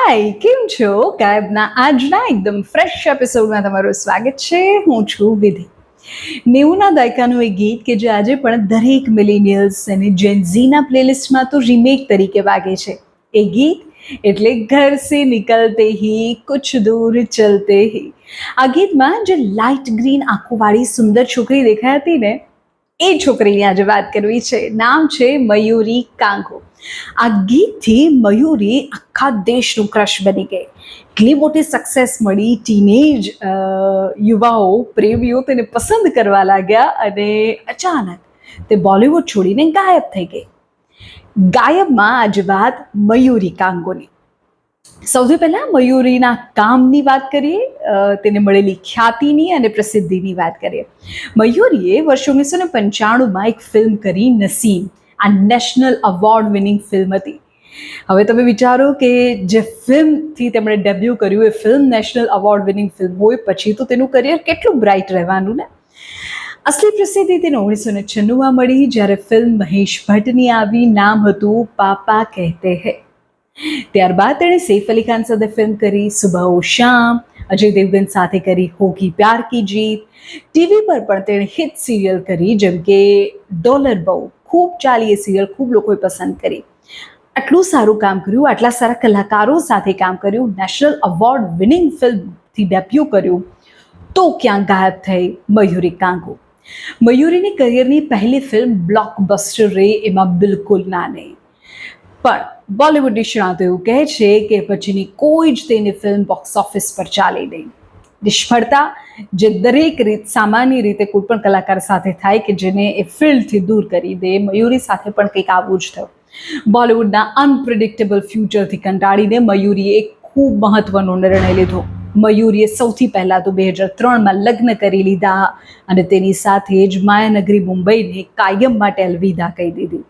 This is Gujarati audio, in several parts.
હાય, કેમ છો? ગાયબના આજના એકદમ ફ્રેશ એપિસોડમાં તમારું સ્વાગત છે. હું છું વિધિ. 90ના દાયકાનું એક ગીત કે જે આજે પણ દરેક મિલેનિયલ્સ અને જેનઝીના પ્લેલિસ્ટમાં તો રીમેક તરીકે વાગે છે. એ ગીત એટલે ઘર સે નિકલતે હી કુછ દૂર ચલતે હી. આ ગીતમાં જે લાઇટ ગ્રીન આંખોવાળી સુંદર છોકરી દેખાઈ હતી ને, એ છોકરીની આજે વાત કરવી છે. નામ છે મયુરી કાંગો. આ ગીતથી મયુરી આખા દેશનું ક્રશ બની ગઈ. એટલી મોટી સક્સેસ મળી, ટીનેજ યુવાઓ પ્રેમીઓ તેને પસંદ કરવા લાગ્યા અને અચાનક તે બોલિવૂડ છોડીને ગાયબ થઈ ગઈ. ગાયબમાં આજે વાત મયુરી કાંગોની. સૌથી પહેલા મયુરીના કામની વાત કરીએ, તેને મળેલી ખ્યાતિની અને પ્રસિદ્ધિની વાત કરીએ. મયુરીએ વર્ષ 1995માં એક ફિલ્મ કરી, નસીમ. આ નેશનલ અવોર્ડ વિનિંગ ફિલ્મ હતી. હવે તમે વિચારો કે જે ફિલ્મથી તેમણે ડેબ્યુ કર્યું એ ફિલ્મ નેશનલ અવોર્ડ વિનિંગ ફિલ્મ હોય પછી તો તેનું કરિયર કેટલું બ્રાઇટ રહેવાનું ને. અસલી પ્રસિદ્ધિ તેને 1996માં મળી, જ્યારે ફિલ્મ મહેશ ભટ્ટની આવી. નામ હતું પાપા કહેતે હૈ. ત્યારબાદ તેણે સૈફ અલી ખાન સાથે ફિલ્મ કરી, સુબહ ઓ શામ. અજય દેવગન સાથે કરી હોગી પ્યાર કી જીત. ટીવી પર પણ તેણે હિટ સિરિયલ કરી, જેમ કે ડોલર બહુ. ખૂબ ચાલી એ સિરિયલ, ખૂબ લોકોએ પસંદ કરી. આટલું સારું કામ કર્યું, આટલા સારા કલાકારો સાથે કામ કર્યું, નેશનલ અવોર્ડ વિનિંગ ફિલ્મથી ડેબ્યુ કર્યું, તો ક્યાં ગાયબ થઈ મયુરી કાંગો. મયુરીની કરિયરની પહેલી ફિલ્મ બ્લોકબસ્ટર રહી, એમાં બિલકુલ ના નહીં. પણ બોલિવૂડ નિષ્ણાતો એવું કહે છે કે પછીની કોઈ જ તેની ફિલ્મ બોક્સ ઓફિસ પર ચાલી નહીં. નિષ્ફળતા જે દરેક સામાન્ય રીતે કોઈ પણ કલાકાર સાથે થાય કે જેને એ ફિલ્ડથી દૂર કરી દે, મયુરી સાથે પણ કંઈક આવું જ થયું. બોલિવૂડના અનપ્રિડિક્ટેબલ ફ્યુચરથી કંટાળીને મયુરીએ એક ખૂબ મહત્વનો નિર્ણય લીધો. મયુરીએ સૌથી પહેલાં તો 2003માં લગ્ન કરી લીધા અને તેની સાથે જ માયાનગરી મુંબઈને કાયમ માટે અલવિદા કહી દીધી.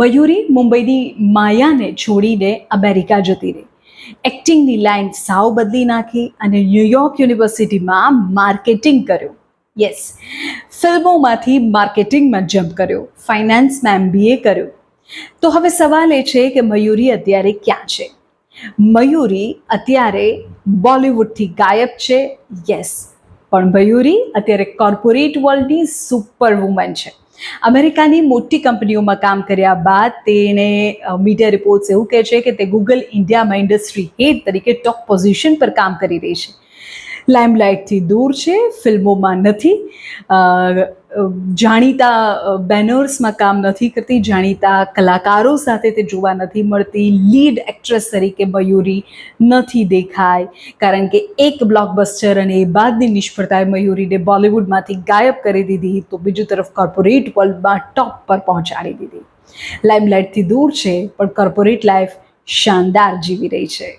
મયુરી મુંબઈની માયાને છોડીને અમેરિકા જતી રહી. એક્ટિંગની લાઈન સાવ બદલી નાખી અને ન્યૂયોર્ક યુનિવર્સિટીમાં માર્કેટિંગ કર્યું. યસ, ફિલ્મોમાંથી માર્કેટિંગમાં જમ્પ કર્યો, ફાઇનાન્સમાં MBA કર્યું. તો હવે સવાલ એ છે કે મયુરી અત્યારે ક્યાં છે? મયુરી અત્યારે બોલિવૂડથી ગાયબ છે, યસ, પણ મયુરી અત્યારે કોર્પોરેટ વર્લ્ડની સુપર વુમન છે. અમેરિકાની મોટી કંપનીઓમાં કામ કર્યા બાદ તેણે મીડિયા રિપોર્ટ્સ એવું કહે છે કે તે ગૂગલ ઇન્ડિયામાં ઇન્ડસ્ટ્રી હેડ તરીકે ટોપ પોઝિશન પર કામ કરી રહી છે. લાઇમલાઇટથી દૂર છે, ફિલ્મોમાં નથી, જાણીતા બેનર્સમાં કામ નથી કરતી, જાણીતા કલાકારો સાથે તે જોવા નથી મળતી. લીડ એક્ટ્રેસ તરીકે મયુરી નથી દેખાય, કારણ કે એક બ્લોકબસ્ટર અને એ બાદની નિષ્ફળતાએ મયુરીને બોલિવૂડમાંથી ગાયબ કરી દીધી, તો બીજી તરફ કોર્પોરેટ વર્લ્ડમાં ટોપ પર પહોંચાડી દીધી. લાઇમલાઇટથી દૂર છે, પણ કોર્પોરેટ લાઈફ શાનદાર જીવી રહી છે.